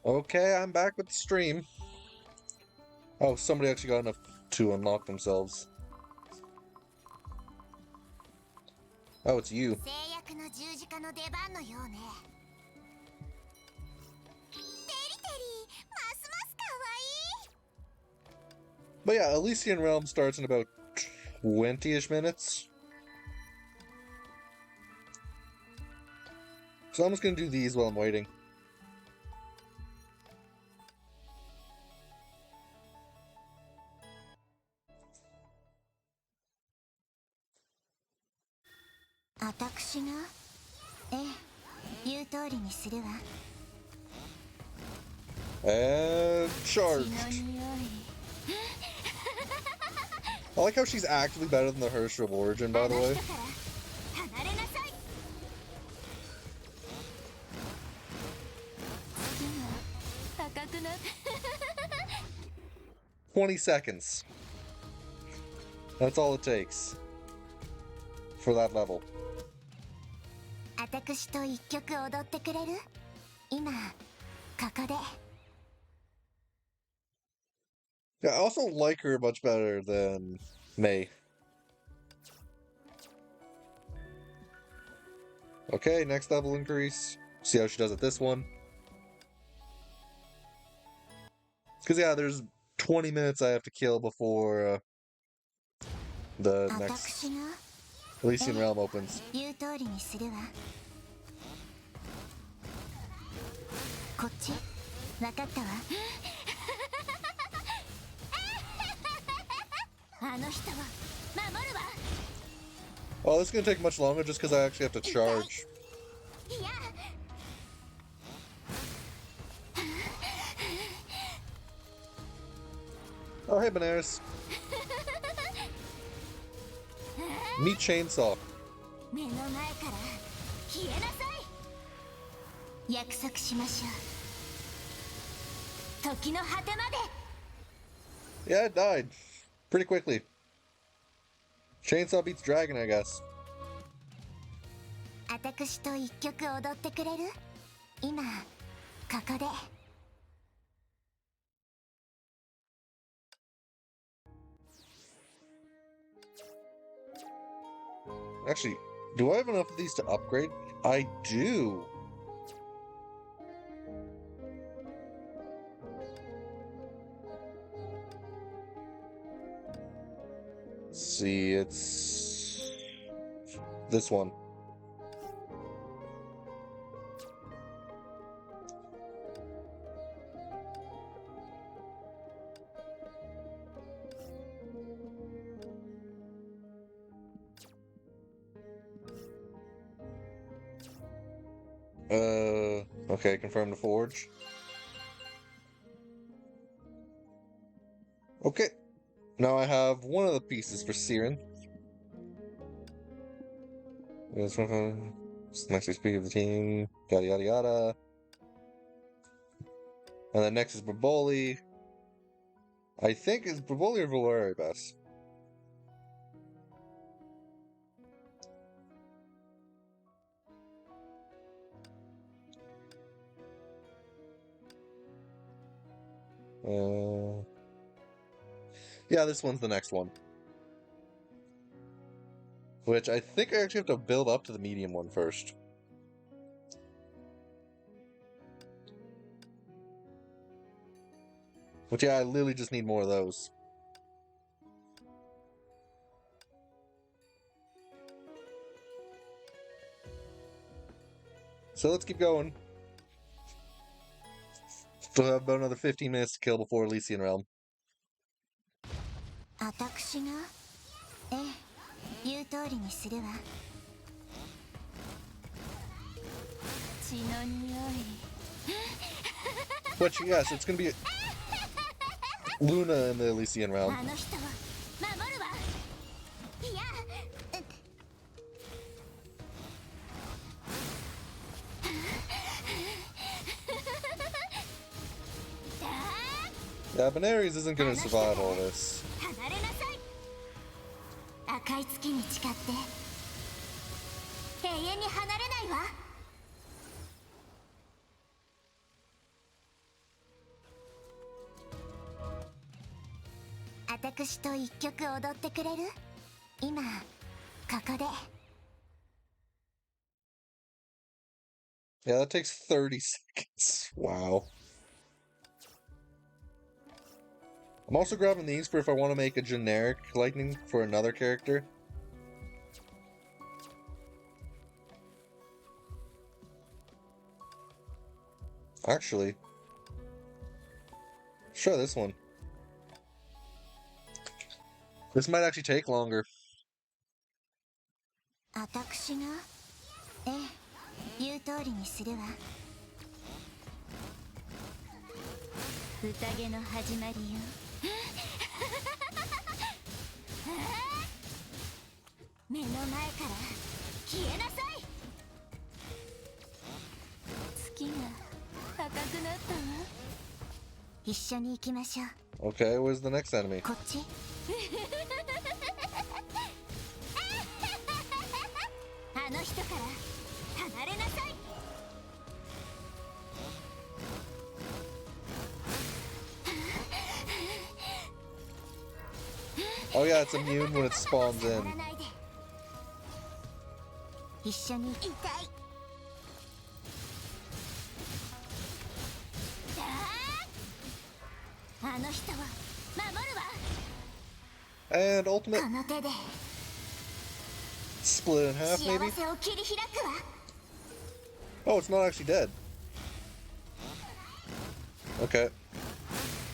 Okay, I'm back with the stream. Oh, somebody actually got enough to unlock themselves. Oh, it's you. But yeah, Elysian Realm starts in about 20-ish minutes. So I'm just gonna do these while I'm waiting. And charged. I like how she's actually better than the Hearst of Origin, by the way. "20 seconds. That's all it takes. For that level. Yeah, I also like her much better than May. Okay, next level increase. See how she does at this one. Because, yeah, there's 20 minutes I have to kill before the next Elysian Realm opens. Oh, this is going to take much longer just because I actually have to charge. Oh, hey, Benares. Meet Chainsaw. Yeah, it died. Pretty quickly. Chainsaw beats Dragon, I guess. Actually, do I have enough of these to upgrade? I do. Let's see, it's this one. Okay, confirm the forge. Okay, now I have one of the pieces for Siren. This one, next is speak of the team, yada yada yada. And then next is Braboli. I think it's Braboli or Valeri best. Yeah, this one's the next one. Which I think I actually have to build up to the medium one first. Which, yeah, I literally just need more of those. So let's keep going. Still have about another 15 minutes to kill before Elysian Realm. Which, yes, it's gonna be Luna in the Elysian Realm. Yeah, Benares isn't gonna survive all this. 私と一曲踊ってくれる？今ここで。 Yeah, that takes 30 seconds. Wow. I'm also grabbing these for if I want to make a generic lightning for another character. Actually, try this one. This might actually take longer. 私が？ええ、言う通りにするわ。宴の始まりよ。目の前から消えなさい。月が赤くなったわ。一緒に行きましょう。 Okay, where's the next enemy? こっち。あの人から離れなさい。 Oh yeah, it's immune when it spawns in. 一緒に痛い。あの人を守るわ。 And ultimate. この手で Split in half, 幸 maybe? せを切り開くわ。 Oh, it's not actually dead. Okay.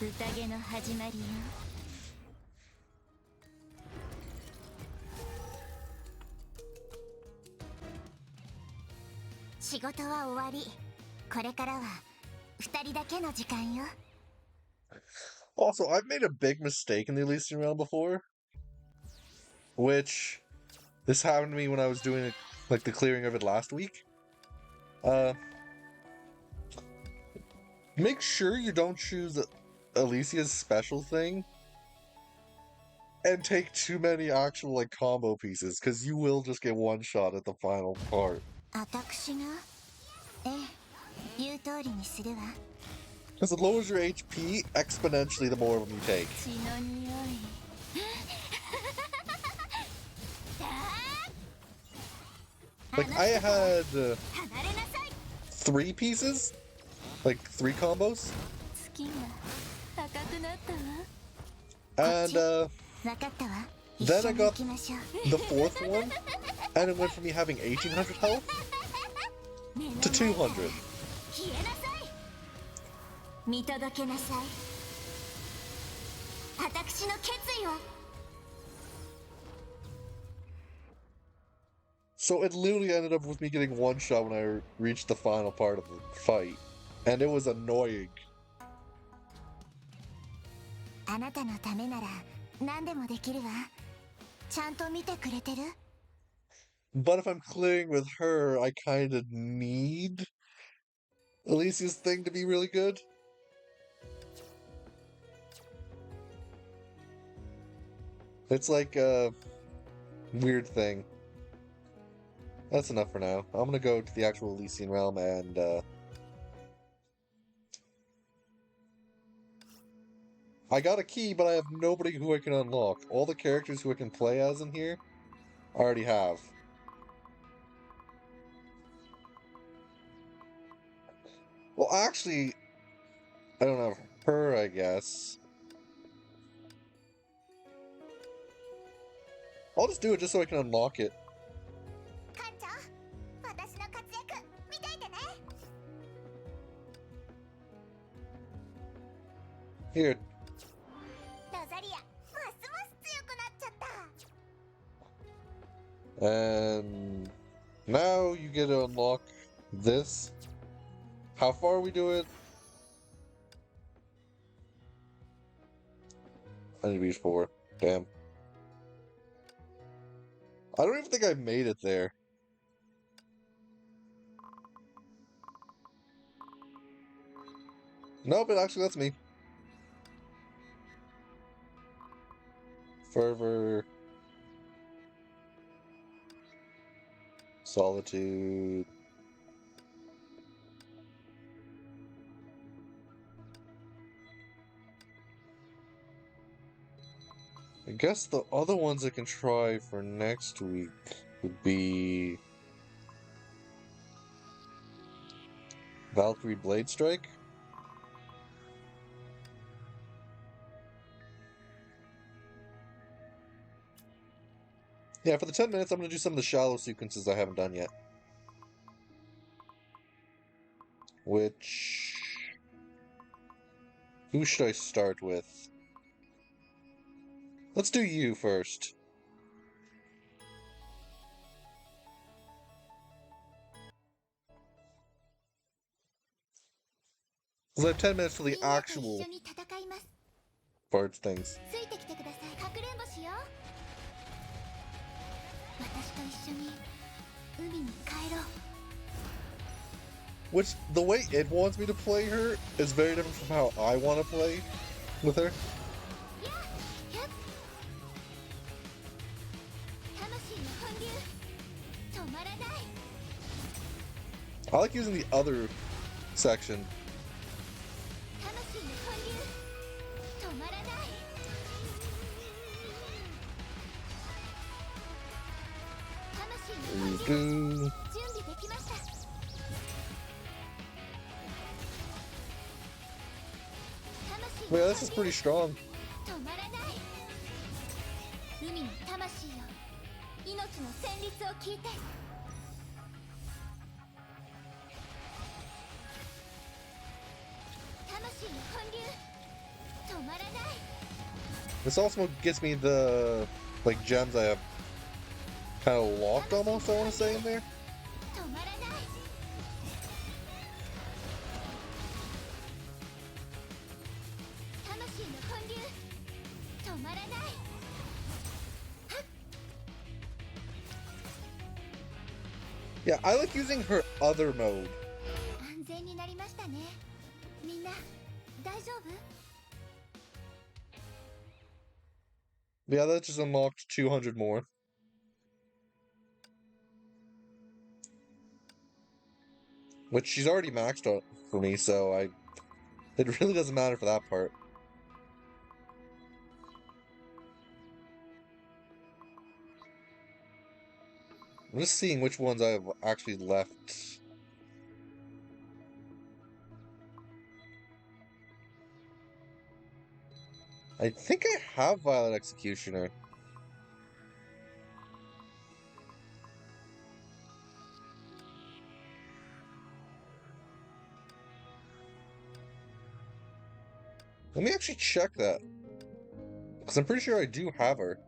宴の始まりよ。 仕事は終わり。これからは二人だけの時間よ。 Also, I've made a big mistake in the Elysian realm before. Which, this happened to me when I was doing it, like the clearing of it last week. Make sure you don't choose Alicia's special thing and take too many actual like combo pieces, because you will just get one shot at the final part. 私が？ええ、言う通りにするわ。 Because it lowers your HP exponentially the more of them you take. 血の匂い。 Like, I had 離れなさい。 3 pieces? Like, 3 combos? 月が赤くなったわ。 And, わかったわ。 then I 一緒に got 行きましょう。 the 4th one, and it went from me having 1800 health to 200. 消えなさい。見届けなさい。私の決意を。 So it literally ended up with me getting one shot when I reached the final part of the fight. And it was annoying. あなたのためなら何でもできるわ。ちゃんと見てくれてる？ But if I'm clearing with her, I kinda need Alicia's thing to be really good. It's like a weird thing. That's enough for now. I'm gonna go to the actual Elysian realm and, I got a key, but I have nobody who I can unlock. All the characters who I can play as in here, I already have. Well, actually, I don't have her, I guess. I'll just do it just so I can unlock it. 館長、私の活躍見ていてね。 Here. ロザリア、ますます強くなっちゃった。 And now you get to unlock this. How far we do it? I need to reach 4. Damn. I don't even think I made it there. Nope, it actually lets me. Fervor. Solitude. I guess the other ones I can try for next week would be Valkyrie Blade Strike. Yeah, for the 10 minutes, I'm going to do some of the shallow sequences I haven't done yet. Which... Who should I start with? Let's do you first. Because I have 10 minutes for the actual part things. Which, the way it wants me to play her is very different from how I want to play with her. I like using the other section. Yeah, this is pretty strong. This also gets me the, like, gems I have kind of locked almost, I want to say, in there. Yeah, I like using her other mode. Yeah, that just unlocked 200 more. Which she's already maxed out for me, so it really doesn't matter for that part. I'm just seeing which ones I have actually left. I think I have Violet Executioner. Let me actually check that. Because I'm pretty sure I do have her.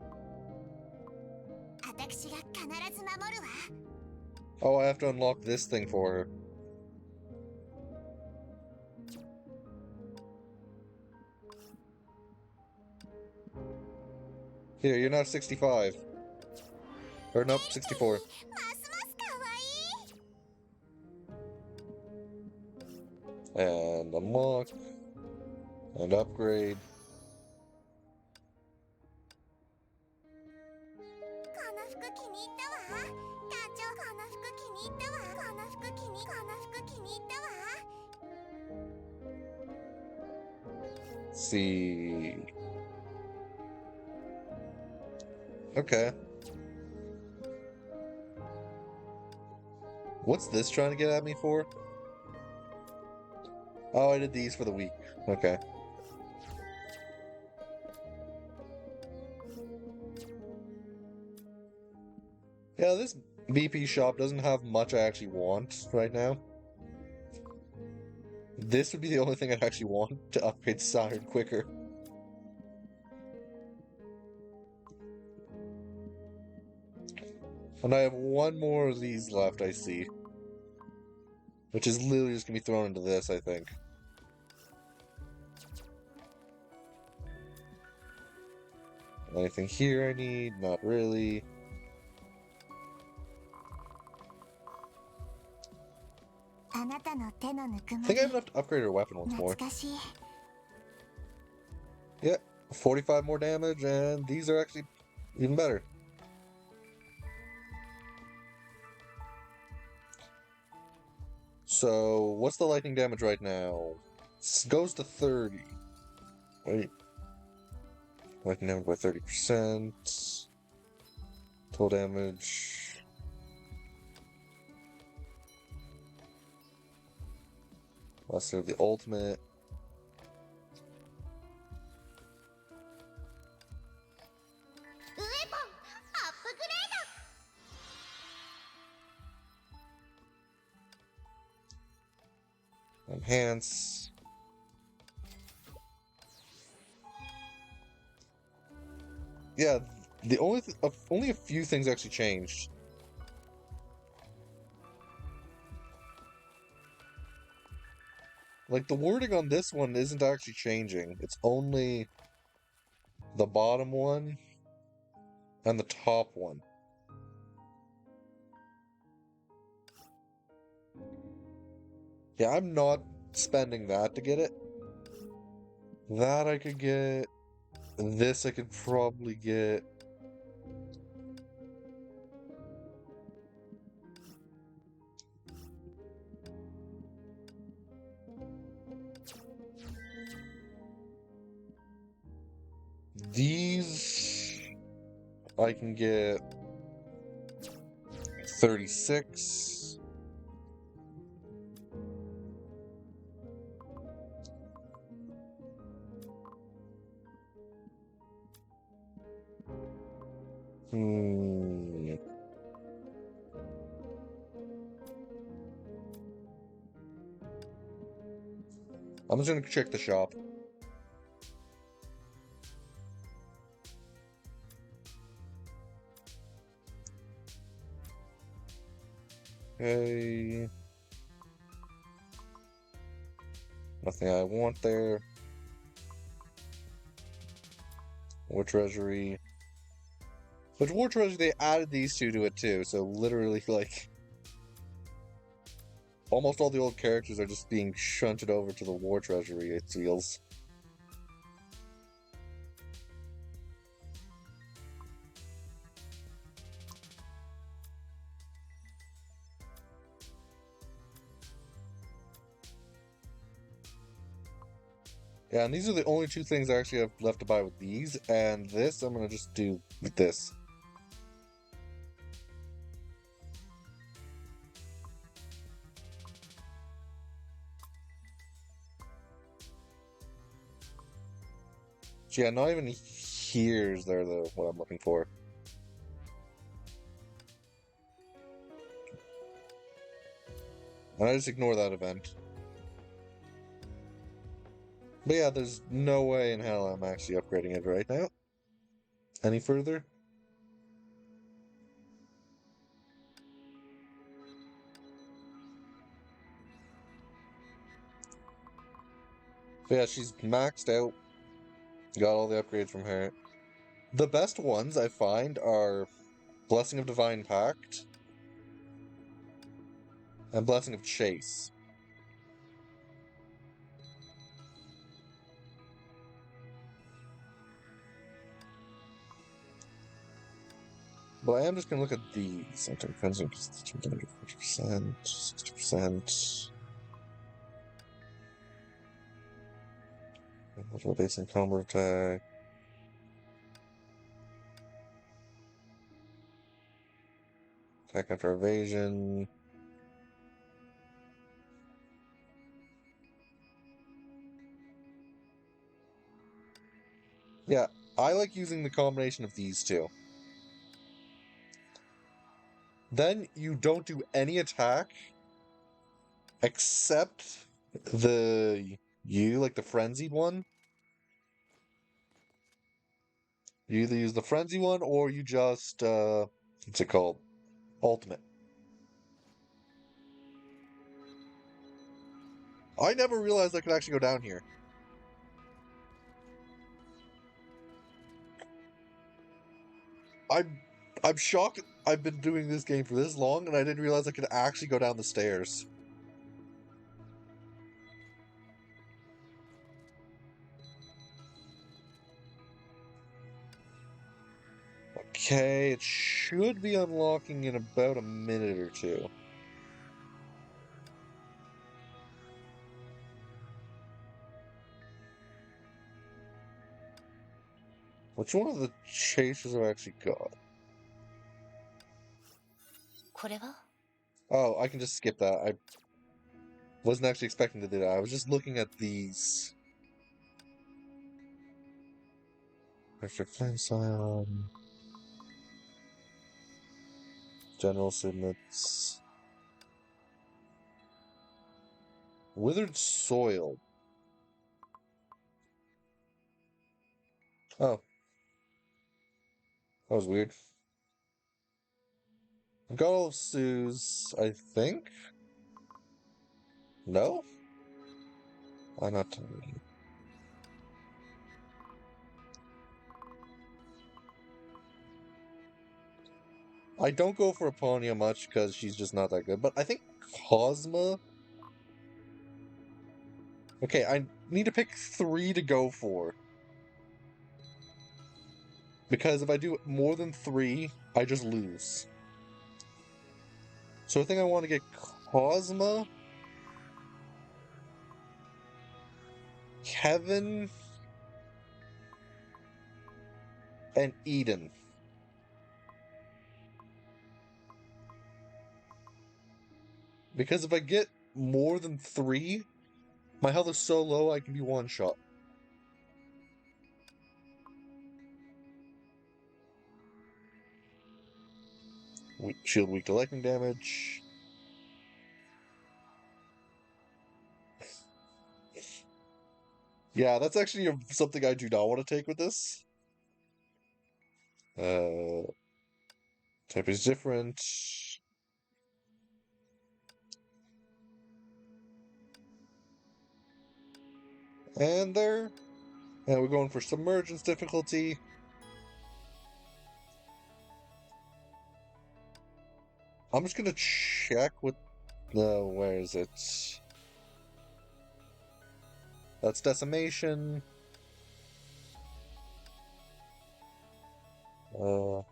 Oh, I have to unlock this thing for her. Here, you're now 65. Or nope, 64. And unlock. And upgrade. See. Okay. What's this trying to get at me for? Oh, I did these for the week. Okay. Yeah, this BP shop doesn't have much I actually want right now. This would be the only thing I'd actually want to upgrade Saturn quicker. And I have one more of these left, I see. Which is literally just gonna be thrown into this, I think. Anything here I need? Not really. I think I have enough to upgrade her weapon once more. Yeah, 45 more damage, and these are actually even better. So, what's the lightning damage right now? Goes to 30. Wait. Lightning damage by 30%. Total damage. Lesser of the ultimate. Enhance. Yeah, the only a few things actually changed. Like, the wording on this one isn't actually changing. It's only the bottom one and the top one. Yeah, I'm not spending that to get it. That I could get. This I could probably get. These I can get 36. Hmm. I'm just gonna check the shop. Okay. Nothing I want there. War Treasury. But War Treasury, they added these two to it too, so literally, like, almost all the old characters are just being shunted over to the War Treasury, it feels. Yeah, and these are the only two things I actually have left to buy with these, and this I'm gonna just do with this. So yeah, not even here's there the what I'm looking for. And I just ignore that event. But yeah, there's no way in hell I'm actually upgrading it right now. Any further? But yeah, she's maxed out. Got all the upgrades from her. The best ones I find are Blessing of Divine Pact and Blessing of Chase. But I am just going to look at these. 50%, 60%. Multiple base and combo attack. Attack after evasion. Yeah, I like using the combination of these two. Then you don't do any attack except like the frenzied one. You either use the frenzy one or you just what's it called? Ultimate. I never realized I could actually go down here. I'm shocked I've been doing this game for this long and I didn't realize I could actually go down the stairs. Okay, it should be unlocking in about a minute or two. Which one of the chasers have I actually got? これは Oh, I can just skip that. I wasn't actually expecting to do that. I was just looking at these. Perfect Flame Scion. General Signets. Withered Soil. Oh. That was weird. I got all of Sue's, I think? No? Why not tell me? I don't go for Aponia much because she's just not that good, but I think Cosma. Okay, I need to pick 3 to go for. Because if I do more than 3, I just lose. So I think I want to get Cosma, Kevin, and Eden. Because if I get more than 3, my health is so low I can be one-shot. Shield weak to lightning damage. Yeah, that's actually something I do not want to take with this. Type is different. And there. And we're going for Submersion's difficulty. I'm just gonna check with the where is it? That's Decimation. Uh,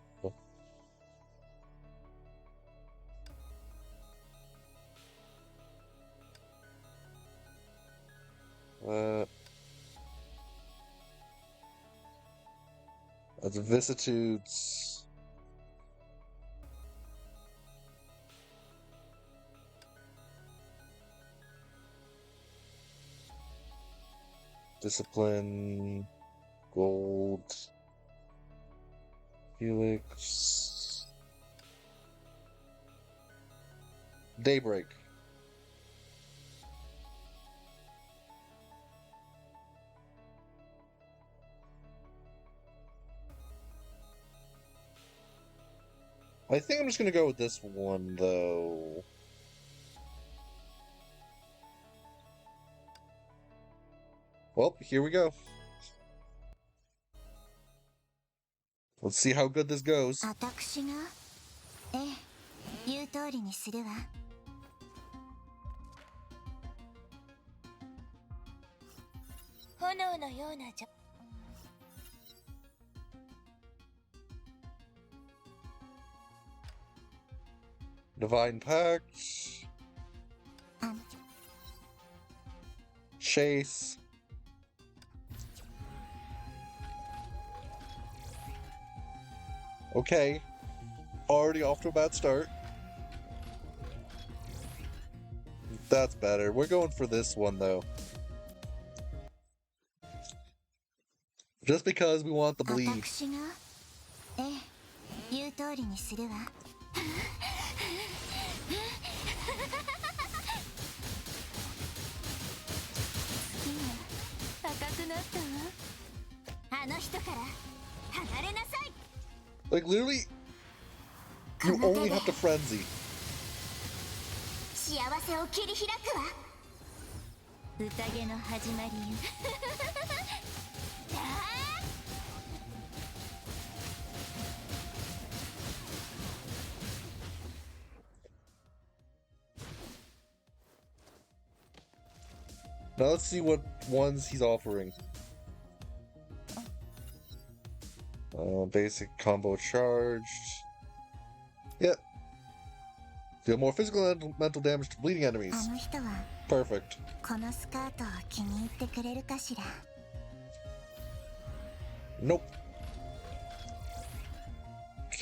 that's Vicissitudes. Discipline. Gold. Helix. Daybreak. I think I'm just gonna go with this one, though. Well, here we go. Let's see how good this goes. 私がええ言う通りにするわ炎のような Divine Pact. Chase. Okay. Already off to a bad start. That's better. We're going for this one, though. Just because we want the bleed. 私がええ言う通りにするわ月が赤くなったわあの人から離れなさい Like, literally, you only have to frenzy. 幸せを切り開くわ宴の始まりよ Now let's see what ones he's offering. Basic combo charged. Yep. Deal more physical and mental damage to bleeding enemies. あの人は Perfect. このスカートを気に入ってくれるかしら Nope.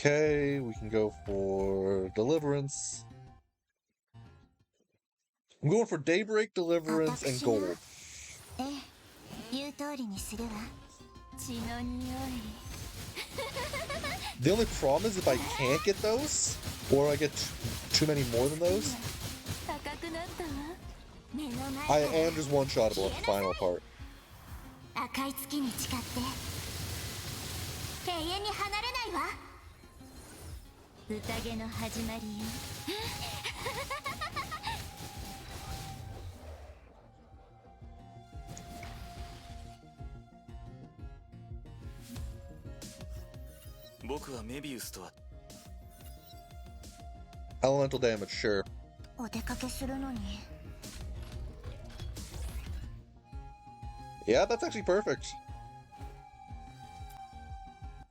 Okay, we can go for Deliverance. I'm going for Daybreak, Deliverance, and Gold. ええ、言う通りにするわ。血の匂い。The only problem is if I can't get those, or I get too many more than those, 赤くなったわ。目の I 前 am just one-shottable at the final part. 赤い月に誓って永遠に離れないわ。宴の始まりよ。僕はメビウスとは Elemental damage, sure. お出かけするのに。 Yeah, that's actually perfect.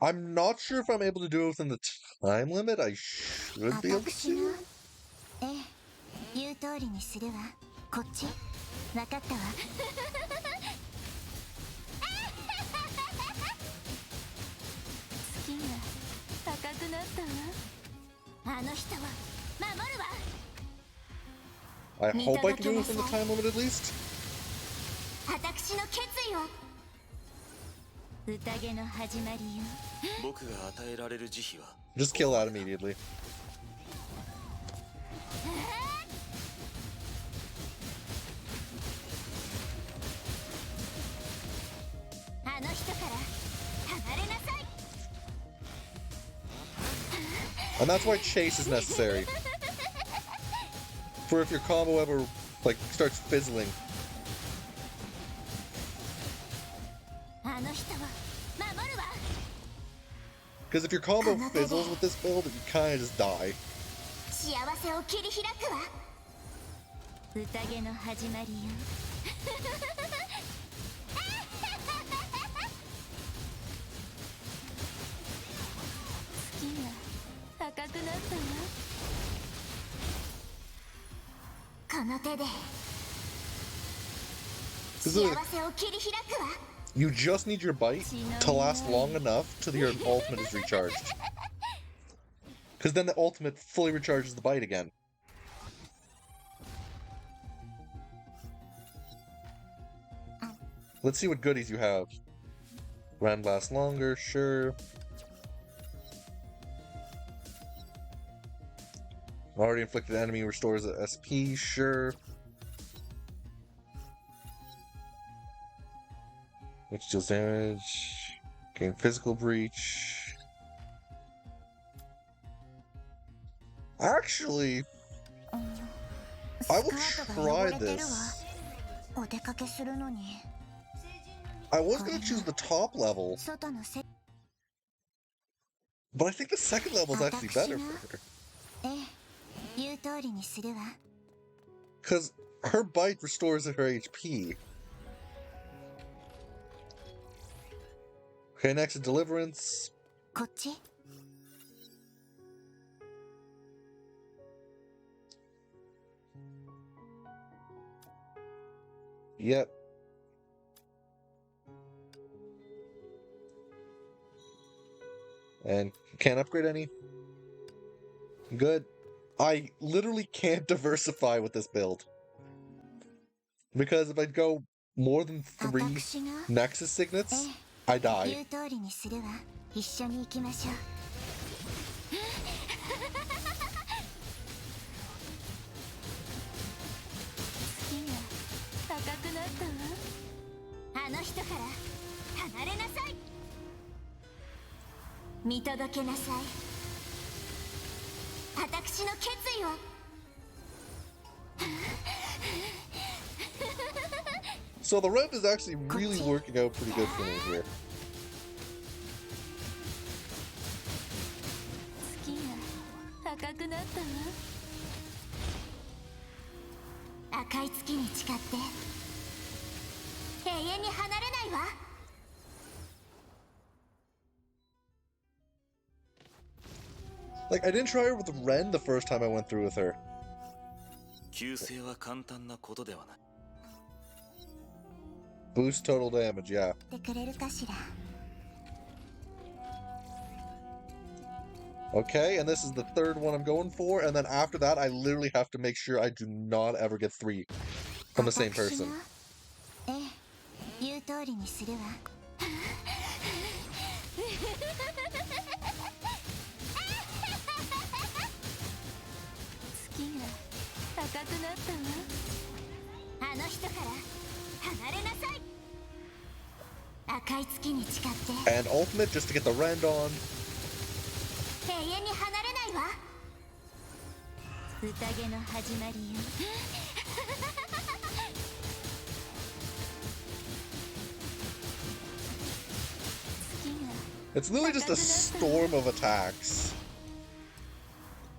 I'm not sure if I'm able to do it within the time limit. I should be able 私が to. ええ、言う通りにするわ。こっち分かったわ。月が赤くなったわ。あの人は守るわ。 I hope I can do it within the time limit at least. 私の決意を。宴の始まりよ。僕が与えられる慈悲は Just kill that immediately. あの人から離れなさい。 And that's why chase is necessary. For if your combo ever, like, starts fizzling. あの人は守るわ。 Because if your combo fizzles with this build, you kind of just die. 幸せを切り開くわ。宴の始まりよ。月が赤くなったわ。この手で This 幸 is like, せを切り開くわ。 you just need your bite to last long enough till your ultimate is recharged. Because then the ultimate fully recharges the bite again. Let's see what goodies you have. Round lasts longer, sure. Already inflicted enemy restores a SP, sure. Which deals damage. Gain physical breach. Actually, I will try this. お出かけするのに。 I was gonna choose the top level, 外のせ but I think the second level is actually better for her. ええ、言う通りにするわ。 Because her bite restores her HP. Okay, next is Deliverance. こっち Yep. And can't upgrade any. Good. I literally can't diversify with this build. Because if I go more than 3私が Nexus Signets, え I え、言 die. う通りにするわ。一緒に行きましょう。月が赤くなったわ。あの人から離れなさい。見届けなさい。私の決意を。 So the red is actually really working out pretty good for me here. 月が赤くなったわ。赤い月に誓って永遠に離れないわ。 Like, I didn't try her with Ren the first time I went through with her. 救世は簡単なことではない Boost total damage, yeah. ってくれるかしら。Okay, and this is the third one I'm going for, and then after that, I literally have to make sure I do not ever get 3 from the same 私が person. ええ、言う通りにするわ。月が高くなったわ。あの人から離れなさい。赤い月に誓って And ultimate just to get the rend on. 永遠に離れないわ。宴の始まりよ。It's literally just a storm of attacks.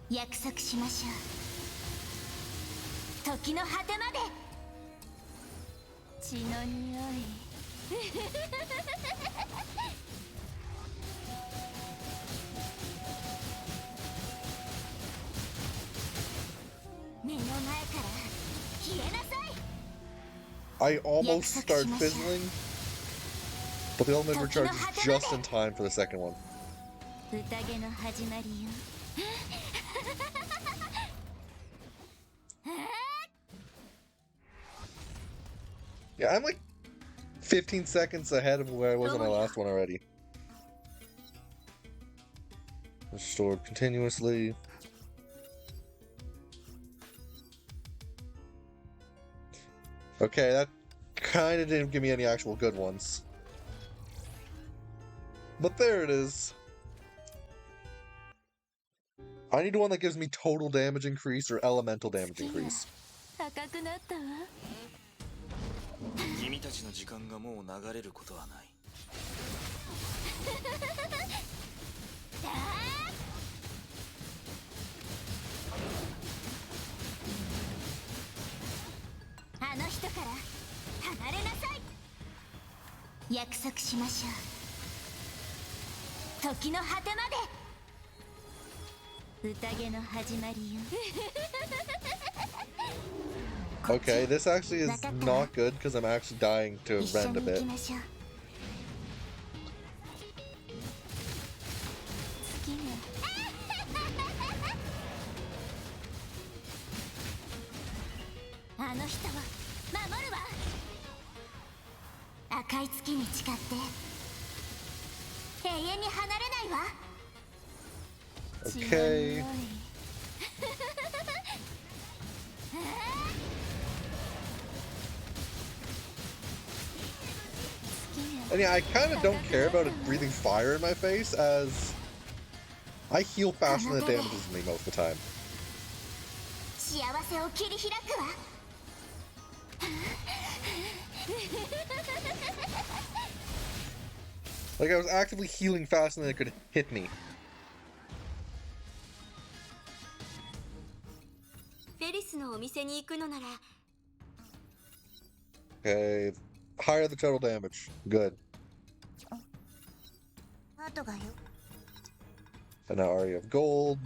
約束しましょう。時の果てまで。血の匂い。目の前から消えなさい。 I almost start fizzling, but the ultimate recharge is just in time for the second one. 宴の始まりよ。Yeah, I'm like 15 seconds ahead of where I was on my last one already. Restored continuously. Okay, that kind of didn't give me any actual good ones. But there it is. I need one that gives me total damage increase or elemental damage increase. 赤くなったわ。君たちの時間がもう流れることはない。あの人から離れなさい。約束しましょう。時の果てまで。宴の始まりよ。Okay, this actually is not good because I'm actually dying to 一緒 rend a に行 bit. きましょう。月があの人を守るわ。赤い月に誓って永遠に離れないわ。 Okay. And yeah, I kind of don't care about it breathing fire in my face, as I heal faster than it damages me most of the time. 幸せを切り開くわ。Like, I was actively healing faster than it could hit me. フェリスのお店に行くのなら Okay, higher the total damage. Good. 後がよ。 And now I already have gold.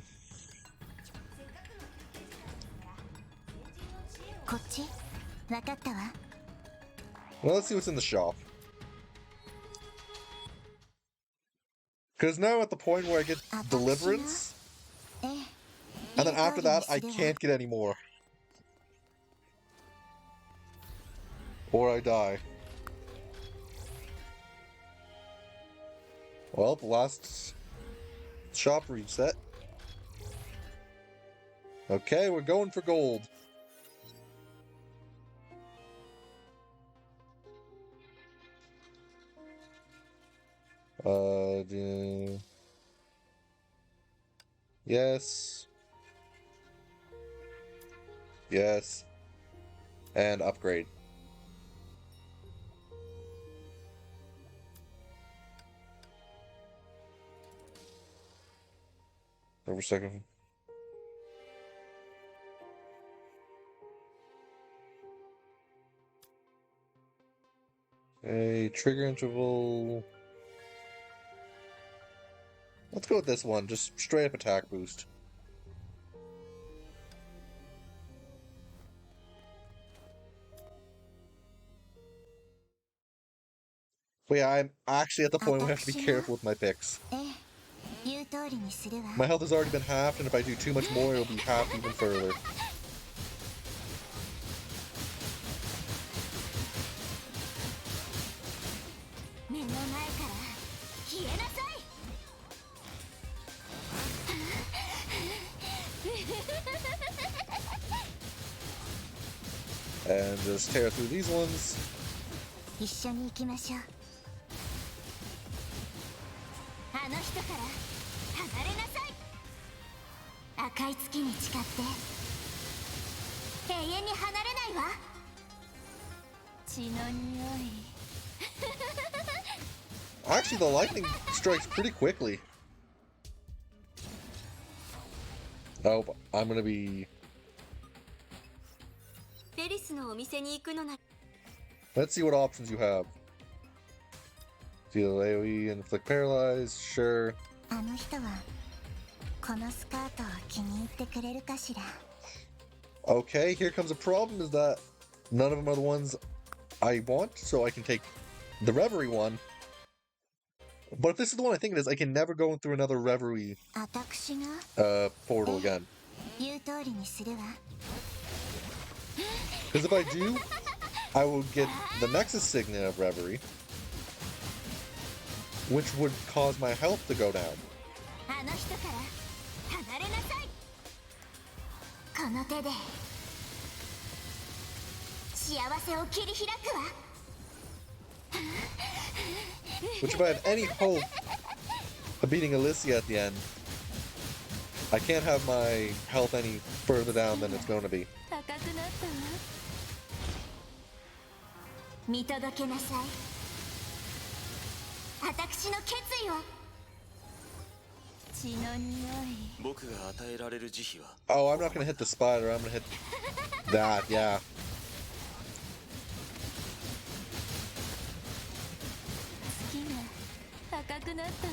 こっち分かったわ。 Well, let's see what's in the shop. Because now I'm at the point where I get deliverance, ええ。 and then after that, I can't get any more. Or I die. Well, the last shop reset. Okay, we're going for gold. Yes. Yes. And upgrade. Over a second. A trigger interval. Let's go with this one, just straight up attack boost. But yeah, I'm actually at the point where I have to be careful with my picks. ええ。言う通りにするわ。 My health has already been halved, and if I do too much more, it'll be halved even further. 目の前から消えなさい。 And just tear through these ones. 一緒に行きましょう。あの人から離れなさい。赤い月に誓って永遠に離れないわ。血の匂い。 Actually, the lightning strikes pretty quickly. Oh, I'm gonna be... ベリスのお店に行くのな。 Let's see what options you have. Deal AoE, inflict paralyze, sure. あの人はこのスカートを気に入ってくれるかしら。 Okay, here comes a problem, is that none of them are the ones I want, so I can take the Reverie one. But if this is the one I think it is, I can never go through another Reverie 私が portal again. 言う通りにするわ。 Because if I do, I will get the Nexus Signet of Reverie, which would cause my health to go down. あの人から離れなさい。この手で幸せを切り開くわ。 Which if I have any hope of beating Elysian at the end, I can't have my health any further down than it's going to be. 高くなったわ。見届けなさい。私の決意を。血の匂い。僕が与えられる慈悲は Oh, I'm not going to hit the spider, I'm going to hit that, yeah. 月が高くなったわ。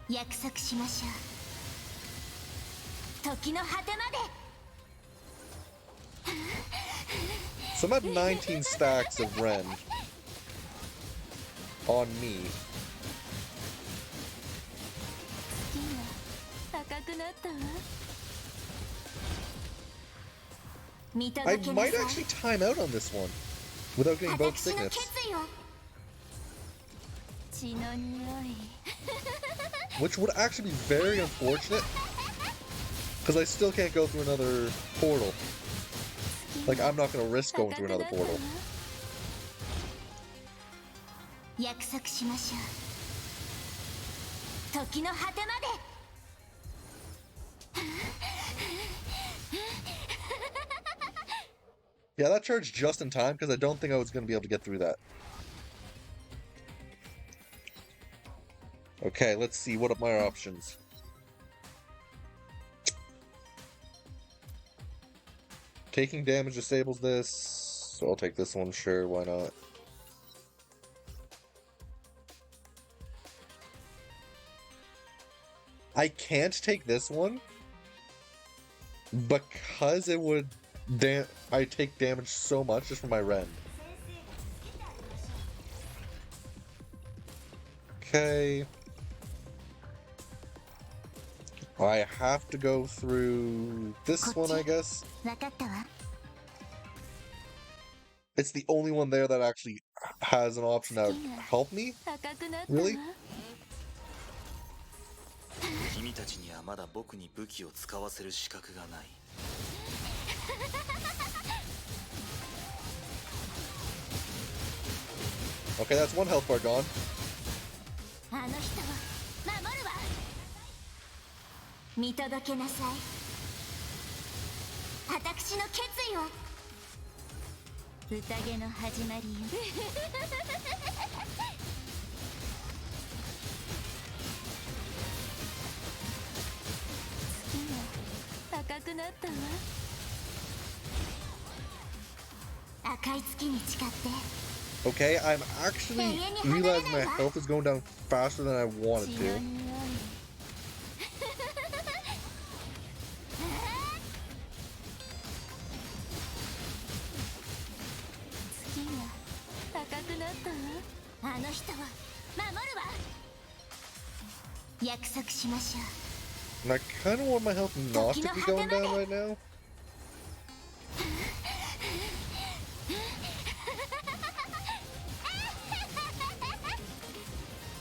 約束しましょう。時の果てまで。 So I'm at 19 stacks of Ren on me. 月が高くなったわ。見 I 届けな might さい。 actually time out on this one without getting both 私の signets. 決意を。血の匂い。 Which would actually be very unfortunate, because I still can't go through another portal. Like, I'm not going to risk going through another portal. 約束しましょう。時の果てまで。 Yeah, that charged just in time, because I don't think I was going to be able to get through that. Okay, let's see. What are my options? Taking damage disables this, so I'll take this one, sure, why not? I can't take this one because it would I take damage so much just from my Ren. Okay. I have to go through this one, I guess. わかったわ。 It's the only one there that actually has an option that would help me. 赤くなったわ。 Really? 君たちにはまだ僕に武器を使わせる資格がない Okay, that's one health bar gone. あの人を守るわ。見届けなさい。私の決意を。宴の始まりよ。月が赤くなったわ。赤い月に誓って。 Okay, I'm actually realizing my health is going down faster than I wanted 血の to. 匂い。 月が赤くなったわ。あの人を守るわ。約束しましょう。 And I kind of want my health not to be going down right now.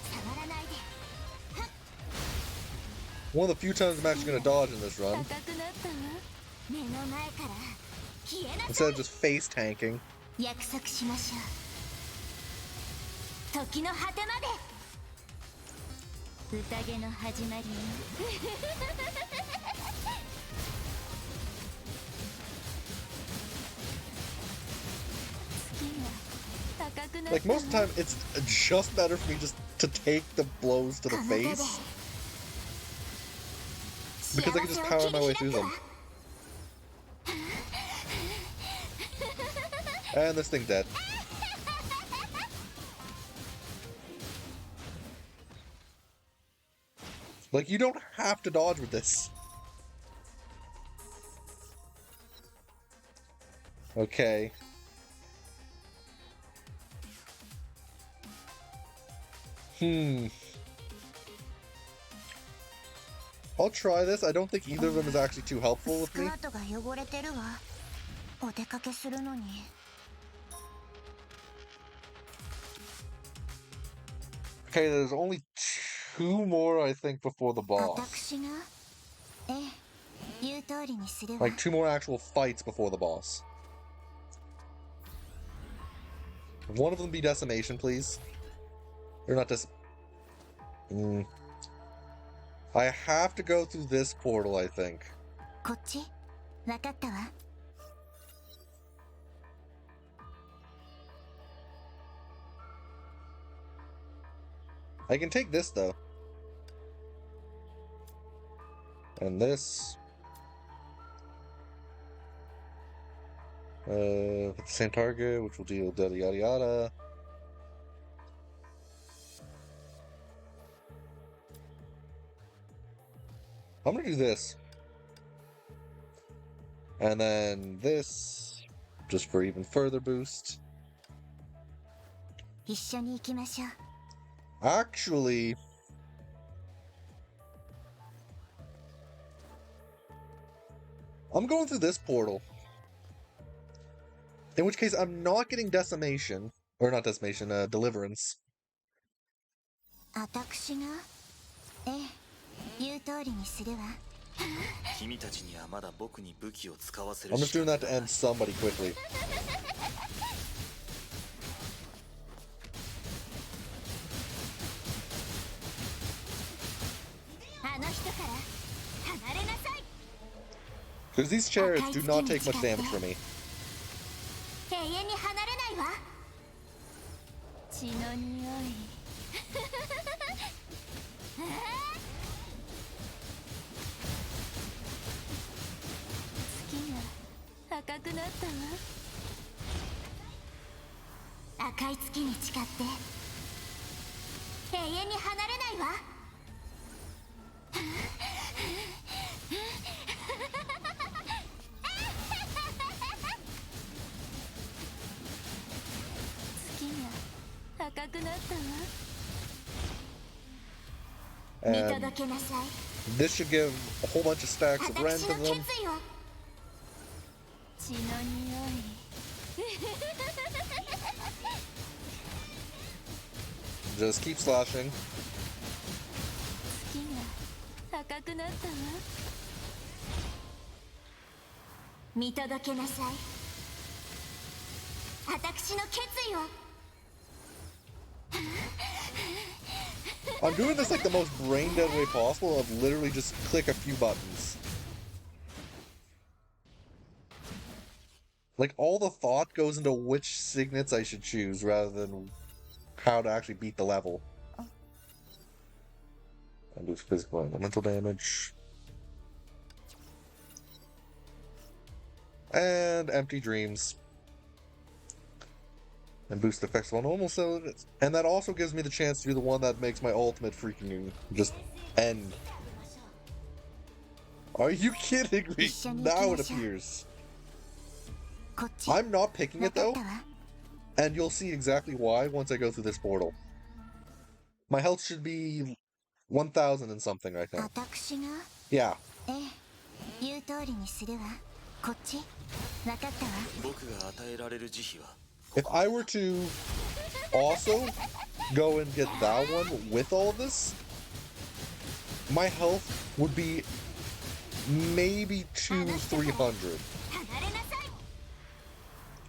触らないで。 One of the few times I'm actually going to dodge in this run, 高くなったわ。目の前から消えなさい。 instead of just face tanking. 約束しましょう。時の果てまで。宴の始まりよ。月が高くなったわ。 Like, most of the time, it's just better for me just to take the blows to the face, because I can just power my way through them. And this thing's dead. Like, you don't have to dodge with this. Okay. I'll try this. I don't think either of them is actually too helpful with me. スカートが汚れてるわ。お出かけするのに。 Okay, there's only 2 more, I think, before the boss. 私が、ええ、言う通りにするわ。 Like, 2 more actual fights before the boss. One of them be decimation, please. Or not I have to go through this portal, I think. こっちわかったわ。 I can take this, though. And this. With the same target, which will deal yada yada yada. I'm gonna do this. And then this, just for even further boost. 一緒に行きましょう。 Actually, I'm going through this portal. In which case, I'm not getting decimation. Or not decimation, deliverance. 私が、ええ、言う通りにするわ。 君たちにはまだ僕に武器を使わせ I'm る just doing that to end somebody quickly. あの人から離れなさい。 Because these chariots do not take much damage from me. 永遠に離れないわ。血の匂い。月が赤くなったわ。赤い月に誓って永遠に離れないわ。 月が赤くなったわ。 見 And 届けなさい。 this should give a whole bunch of stacks of rent 私 to の them. 決意を。血の匂い。 Just keep slashing. 月が赤くなったわ。見届けなさい。私の決意を。 I'm doing this like the most brain dead way possible of literally just click a few buttons. Like, all the thought goes into which signets I should choose rather than how to actually beat the level. And boost physical and elemental damage. And empty dreams. And boost effects on normal cylinders. And that also gives me the chance to do the one that makes my ultimate freaking just end. Are you kidding me? Now it appears. こっち I'm not picking わ it かっ though, たわ。 and you'll see exactly why once I go through this portal. My health should be 1,000 and something right now. 私が Yeah. ええ、言う通りにするわ。こっち分かったわ。僕が与えられる慈悲は If I were to also go and get that one with all this, my health would be maybe 200-300, 離れなさ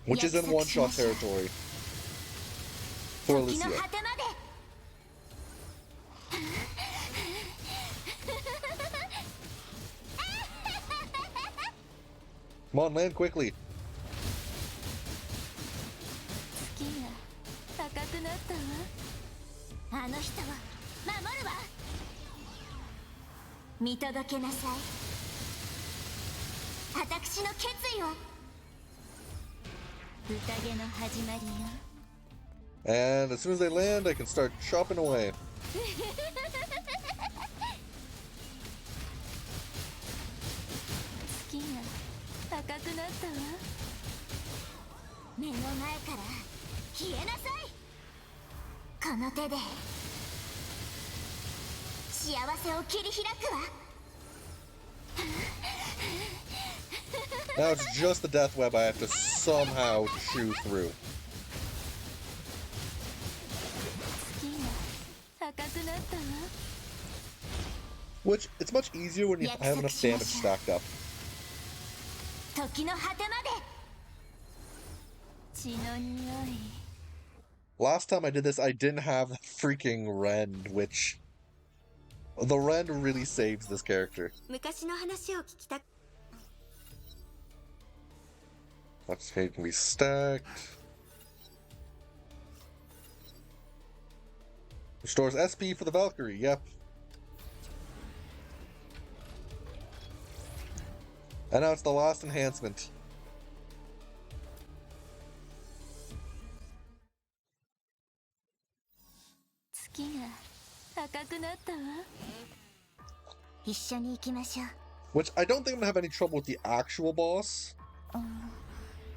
い。 which is in one-shot territory for 時の Elysian. 果てまで。Come on, land quickly. 月が赤くなったわ。あの人を守るわ。見届けなさい。私の決意を。宴の始まりよ。 And as soon as they land, I can start chopping away. 月が赤くなったわ。目の前から消えなさい。この手で幸せを切り開くわ。 Now it's just the death web I have to somehow chew through. 月が赤くなったわ。 Which, it's much easier when you have enough damage stacked up. 時の果てまで。血の匂い。 Last time I did this, I didn't have the freaking rend, which... The rend really saves this character. 昔の話を聞きた。 That's okay, can be stacked. Restores SP for the Valkyrie, yep. And now it's the last enhancement. Which I don't think I'm gonna have any trouble with the actual boss.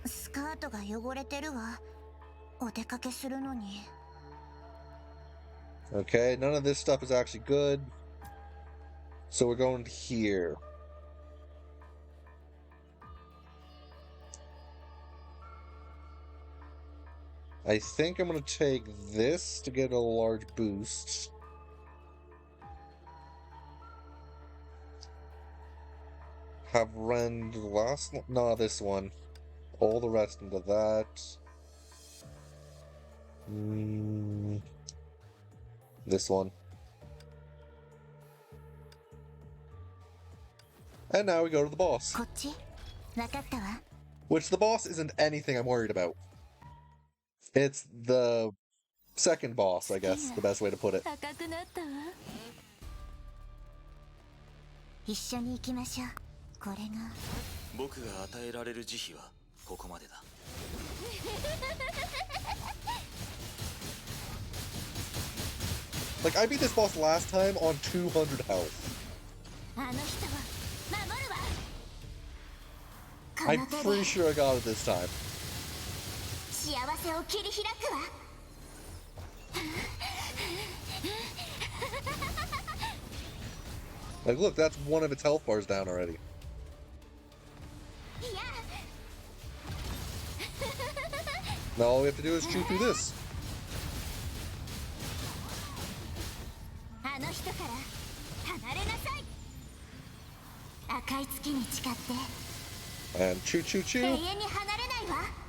スカートが汚れてるわ。お出かけするのに。 Okay, none of this stuff is actually good. So we're going here. I think I'm going to take this to get a large boost. Have rend the last one? No, this one. All the rest into that. This one. And now we go to the boss. こっち分かったわ。 Which the boss isn't anything I'm worried about. It's the second boss, I guess, the best way to put it. 赤くなったわ。一緒に行きましょう。これが僕が与えられる慈悲はここまでだ。Like, I beat this boss last time on 200 health. あの人を守るわ。 I'm pretty sure I got it this time. 幸せを切り開くわ。 Like, look, that's one of its health bars down already. いや Now all we have to do is chew through this. あの人から離れなさい。赤い月に誓って And chew, chew, 永 chew. 遠に離れないわ。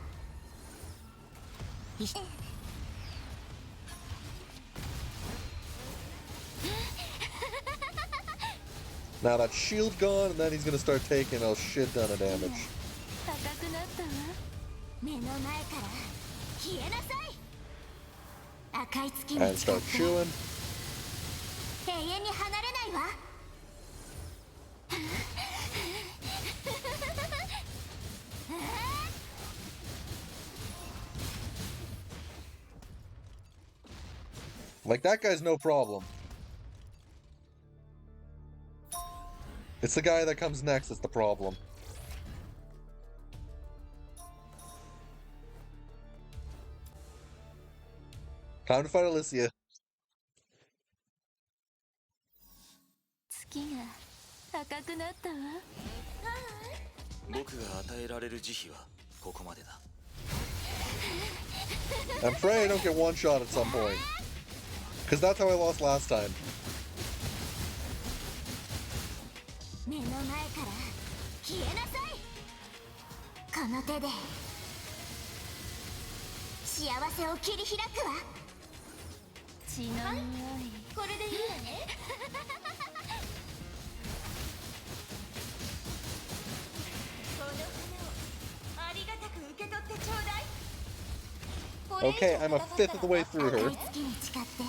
Now that shield gone, and then he's gonna start taking a shit ton of damage. 赤くなったわ。目の前から消えなさい。赤い月に And 誓っ start て chewing. 永遠に離れないわ。 Like, that guy's no problem. It's the guy that comes next that's the problem. Time to fight Elysia. なったわ。僕が与えられる慈悲はここまでだ。 I'm praying I don't get one shot at some point. Because that's how I lost last time. 目の前から消えなさい。この手で幸せを切り開くわ。血の匂い、これでいいわね。この花をありがたく受け取ってちょうだい。 Okay, I'm a fifth of the way through her. 赤い月に誓って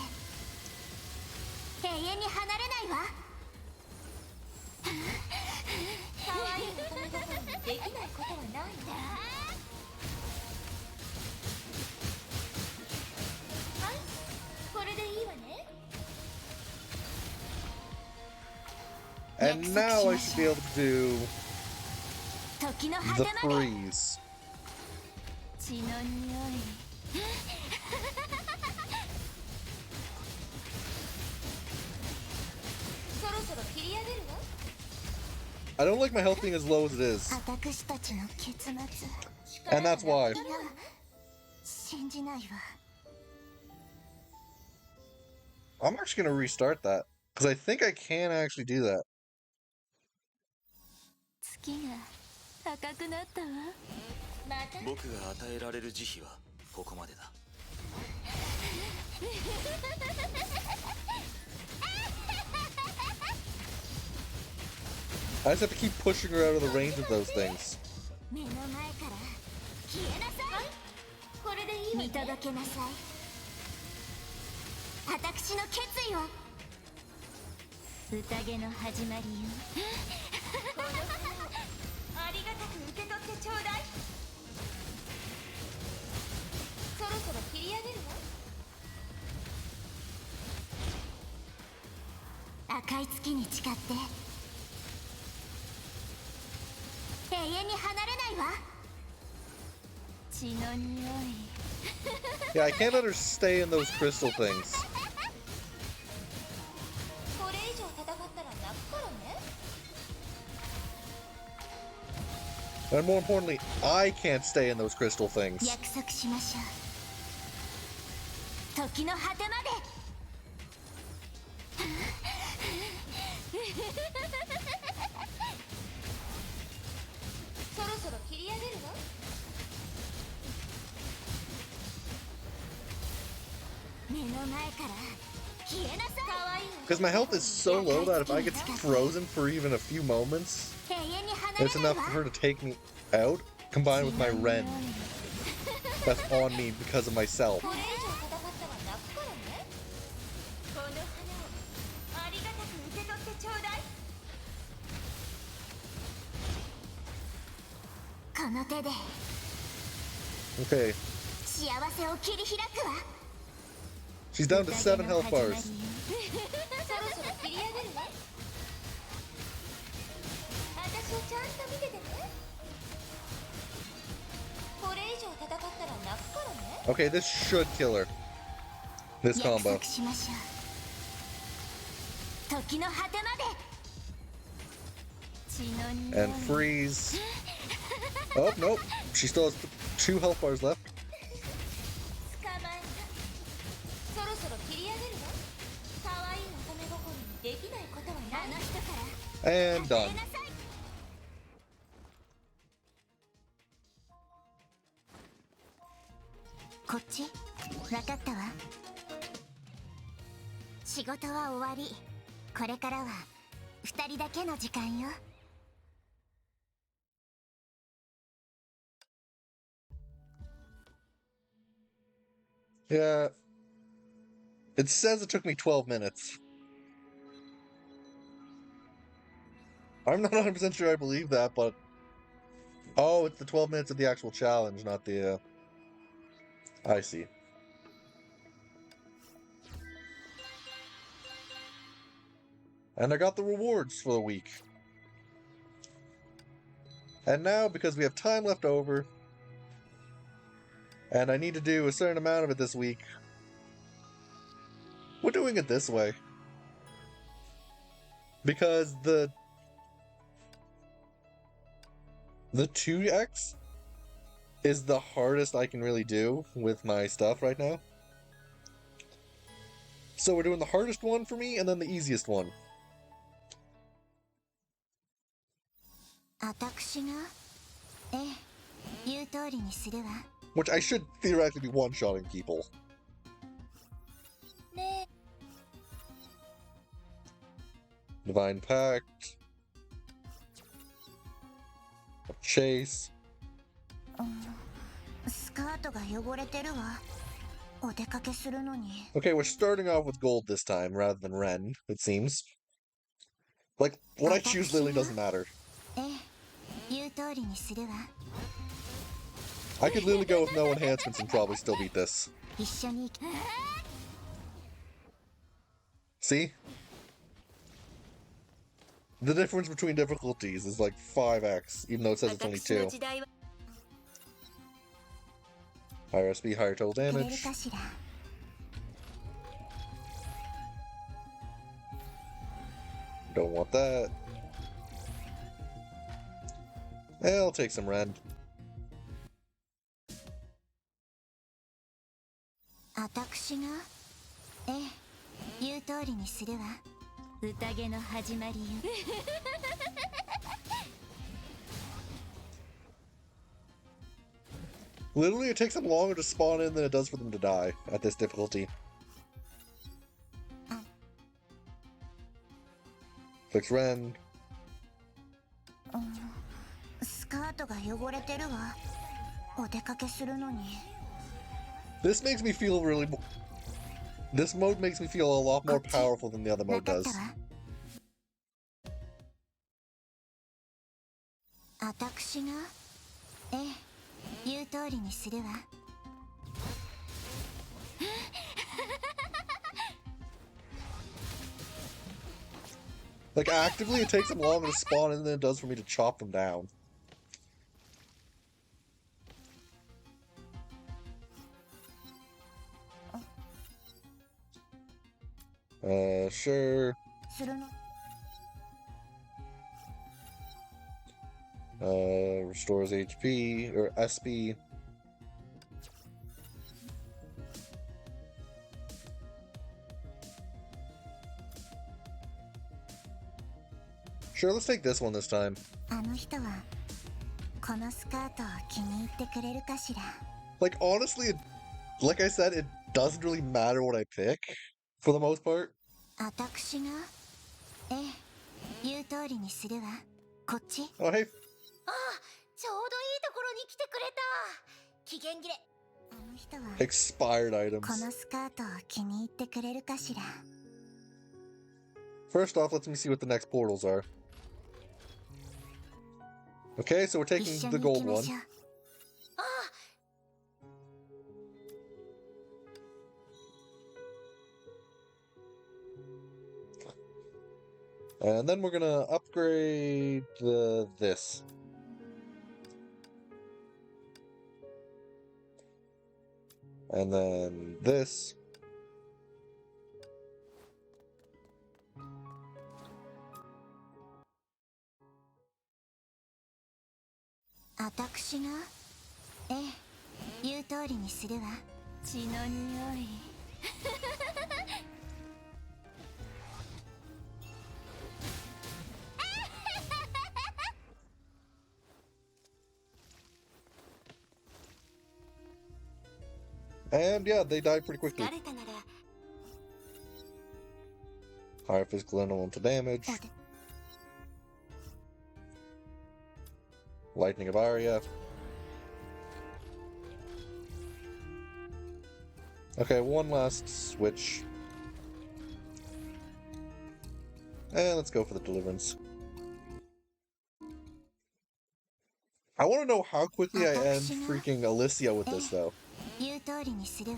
永遠に離れないわ。可愛い乙女心にできないことはないんだ。はい、これでいいわね。 And now I should be able to do 時の果 the てまで freeze. 血の匂い。そろそろ切り上げるわ。 I don't like my health being as low as it is. 私たちの結末。 And that's why. いや、信じないわ。 I'm actually going to restart that. Because I think I can actually do that. 月が赤くなったわ。また僕が与えられる慈悲はここまでだ。 I just have to keep pushing her out of the range of those things. 目の前から消えなさい。これでいいわね。見届けなさい。私の決意を。宴の始まりよ。この花をありがたく受け取ってちょうだい。そろそろ切り上げるわ。赤い月に誓って永遠に離れないわ。血の匂い。 Yeah, I can't let her stay in those crystal things. これ以上戦ったら泣くからね。 And more importantly, I can't stay in those crystal things. 約束しましょう。時の果てまで。そろそろ切り上げるわ。目の前から消えなさい。可愛い。 Because my health is so low that if I get frozen for even a few moments, 永遠に離れ it's ない enough わ。 for her to take me out, combined with my rend that's on me because of myself. これ以上戦ったら泣くからね。この花をありがたく受け取ってちょうだい。この手で Okay, 幸せを切り開くわ。 she's down to 7 health bars. そろそろ切り上げるわ。私をちゃんと見ててね。これ以上戦ったら泣くからね。 Okay, this should kill her. This 約 combo. 束しましょう。時の果てまで。血の匂い。 And freeze. Oh, nope. She still has 2 health bars left. 捕まえた。そろそろ切り上げるわ。可愛い乙女心にできないことはない。あの人から And 離 done. れなさい。こっち分かったわ。仕事は終わり。これからは2人だけの時間よ。 Yeah. It says it took me 12 minutes. I'm not 100% sure I believe that, but... Oh, it's the 12 minutes of the actual challenge, not the... I see. And I got the rewards for the week. And now, because we have time left over, and I need to do a certain amount of it this week, we're doing it this way. Because the The 2x is the hardest I can really do with my stuff right now. So we're doing the hardest one for me and then the easiest one. 私がええ言う通りにするわ Which I should theoretically be one-shotting people. ね Divine Pact. Chase. スカートが汚れてるわお出かけするのに Okay, we're starting off with gold this time rather than Ren, it seems. Like, what I choose literally doesn't matter. ええ言う通りにするわ I could literally go with no enhancements and probably still beat this. 一緒に See? The difference between difficulties is like 5x, even though it says it's only 2. 時代は Higher SP, higher total くれる damage. かしら Don't want that. I'll take some Ren. 私がええ言う通りにするわ宴の始まりよ Literally, it takes them longer to spawn in than it does for them to die at this difficulty. Fix Ren. スカートが汚れてるわお出かけするのに This makes me feel really... This mode makes me feel a lot more powerful than the other わ mode かった does. わ私がええ言う通りにするわ Like, actively, it takes them longer to spawn in than it does for me to chop them down. Sure. するの Restores HP, or SP. Sure, let's take this one this time. あの人はこのスカートを気に入ってくれるかしら Like, honestly, like I said, it doesn't really matter what I pick, for the most part. 私がええ言う通りにするわこっち Oh, hey. ああちょうどいいところに来てくれた期限切れあの人は Expired こ items. のスカートを気に入ってくれるかしら First off, let me see what the next portals are. Okay, so we're 一 taking 緒 the に行 gold きま one. しょうああ And then we're gonna upgrade this. And then this.「私がええ言う通りにするわ血の匂い And yeah, they die pretty quickly. 疲れたなら Higher physical elemental damage. おで Lightning of Arya. Okay, one last switch. And let's go for the Deliverance. I want to know how quickly I end freaking Elysia with this, though. 言う通りにするわ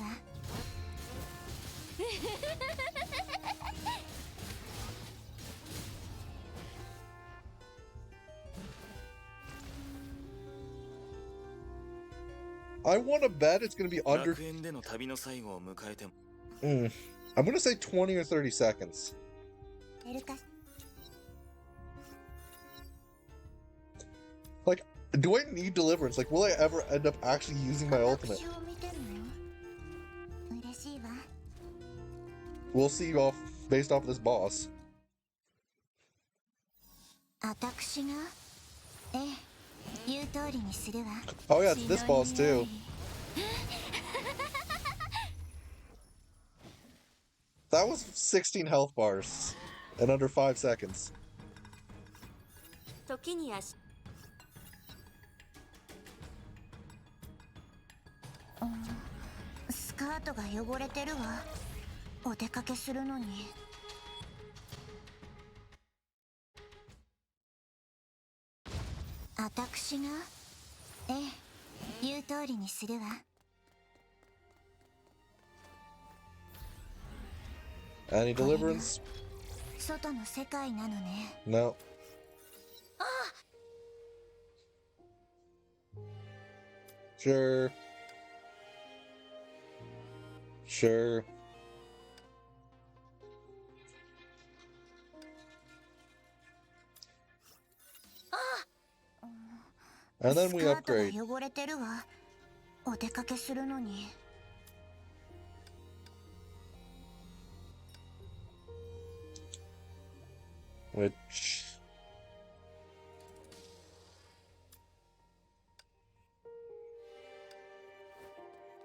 I want to bet it's going to be under... 楽園での旅の最後を迎えても I'm going to say 20 or 30 seconds. やるか Like, Do I need deliverance? Like, will I ever end up actually using my ultimate? 私を見てるの嬉しいわ We'll see based off of this boss. 私がええ言う通りにするわ Oh yeah, it's this boss too. That was 16 health bars in under 5 seconds. 時に足スカートが汚れてるわお出かけするのに私がええ言う通りにするわ Any deliverance? 外の世界なのね No. Sure. Sure. And then we スカート upgrade. が汚れてるわお出かけするのに Which...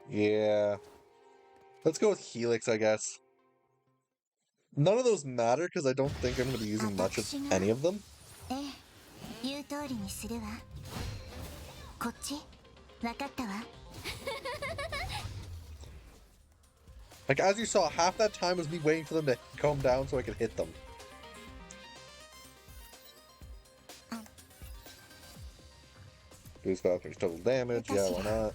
Yeah. Let's go with Helix, I guess. None of those matter because I don't think I'm going to be using much of any of them. ええ言う通りにするわこっちわかったわ Like, as you saw, half that time was me waiting for them to calm down so I could hit them. Boost Valkyrie's total damage, yeah, why not?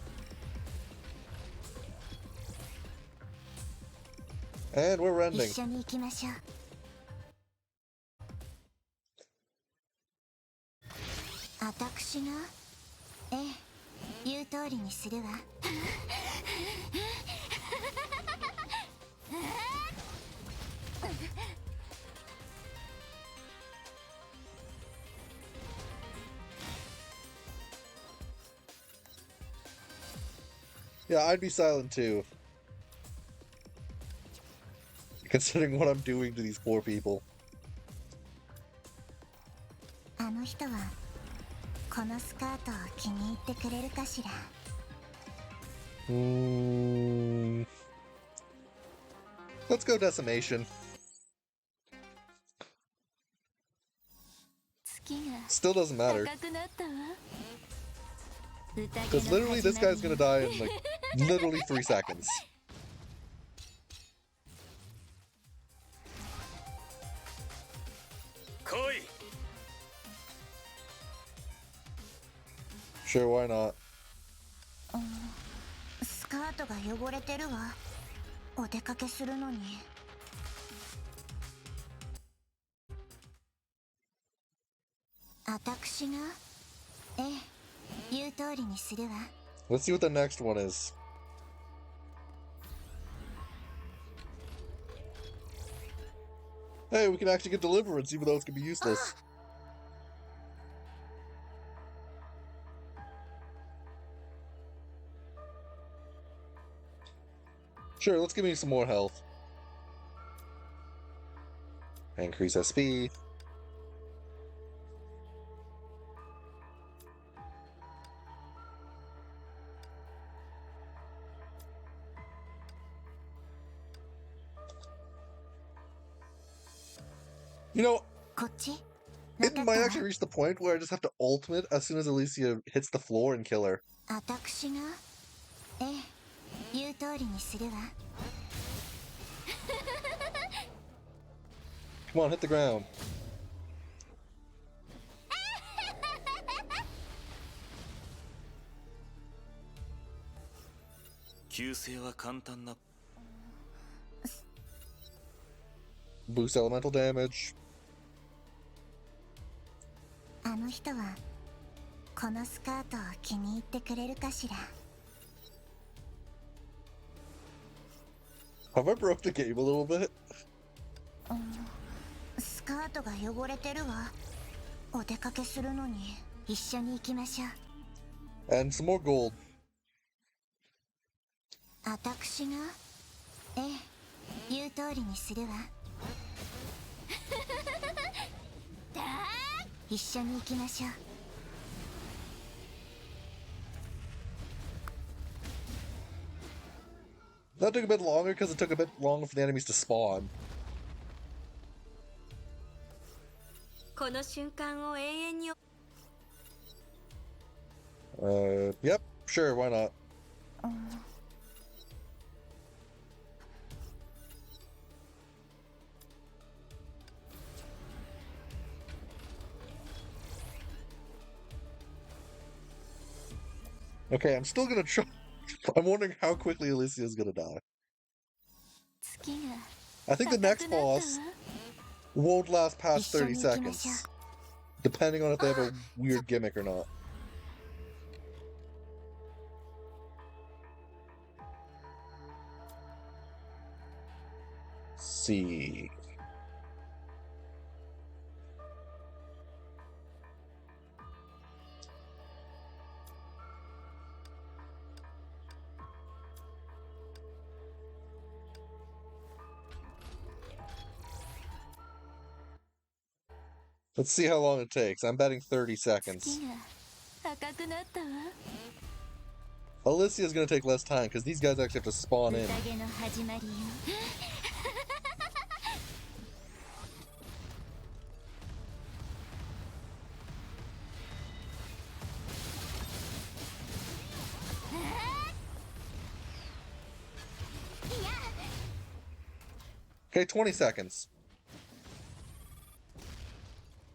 And we're 一 rending. 緒に行きましょう私がええ言う通りにするわ Yeah, I'd be silent too. Considering what I'm doing to these poor people. あの人はこのスカートを気に入ってくれるかしら Let's go Decimation. 月が Still doesn't matter. 高くなったわ Because literally this guy's gonna die in like literally 3 seconds. Sure, why not? スカートが汚れてるわお出かけするのに私がええ言う通りにするわ Let's see what the next one is. Hey, we can actually get deliverance even though it's gonna be useless. Sure, let's give me some more health. Increase SP. You know, こっち it might actually reach the point where I just have to ultimate as soon as Elysia hits the floor and kill her. 私がええ言う通りにするわ Come on, hit the ground. Boost elemental damage. あの人はこのスカートを気に入ってくれるかしら Have I broke the game a little bit? スカートが汚れてるわお出かけするのに一緒に行きましょう。 And some more gold. 私が、ええ、言う通りにするわ。一緒に行きましょう。 That took a bit longer because it took a bit longer for the enemies to spawn. この瞬間を永遠に。 Yep, sure, why not? Okay, I'm still gonna try. I'm wondering how quickly Elysian is gonna die. I think the next boss won't last past 30 seconds, depending on if they have a weird gimmick or not. See. Let's see how long it takes. I'm betting 30 seconds. Alicia's gonna take less time because these guys actually have to spawn in. Okay, 20 seconds.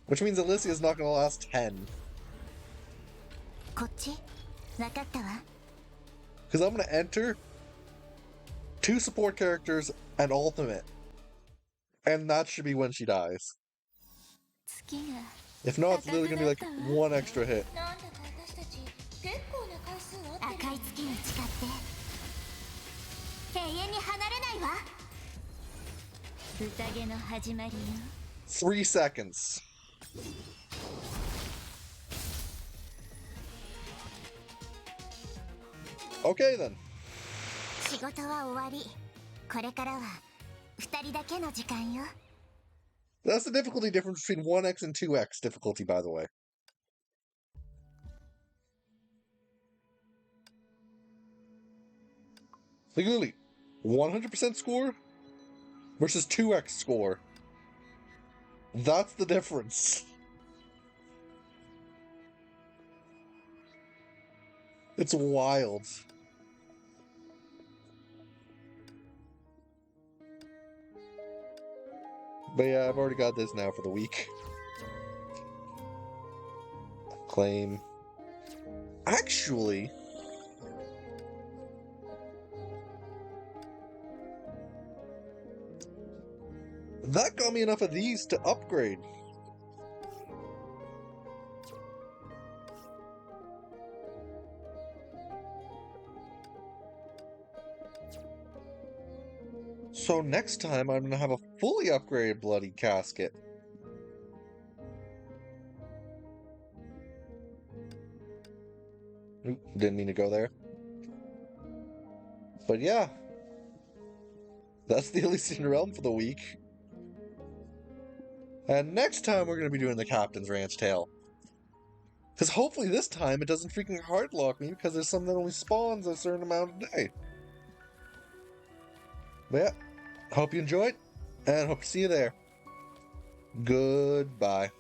Which means Alicia's not gonna last 10. Because I'm gonna enter 2 support characters and ultimate. And that should be when she dies. If not, it's literally gonna be like 1 extra hit. Three seconds. Okay then. That's the difficulty difference between 1x and 2x difficulty, by the way. Like literally, 100% score versus 2x score. That's the difference. It's wild. But yeah, I've already got this now for the week. Claim. Actually, that got me enough of these to upgrade. So next time I'm gonna have a fully upgraded bloody casket. Oop, didn't mean to go there. But yeah. That's the Elysian Realm for the week. And next time we're gonna be doing the Captain's Ranch Tale. Because hopefully this time it doesn't freaking hardlock me because there's something that only spawns a certain amount a day. But yeah. Hope you enjoyed, and hope to see you there. Goodbye.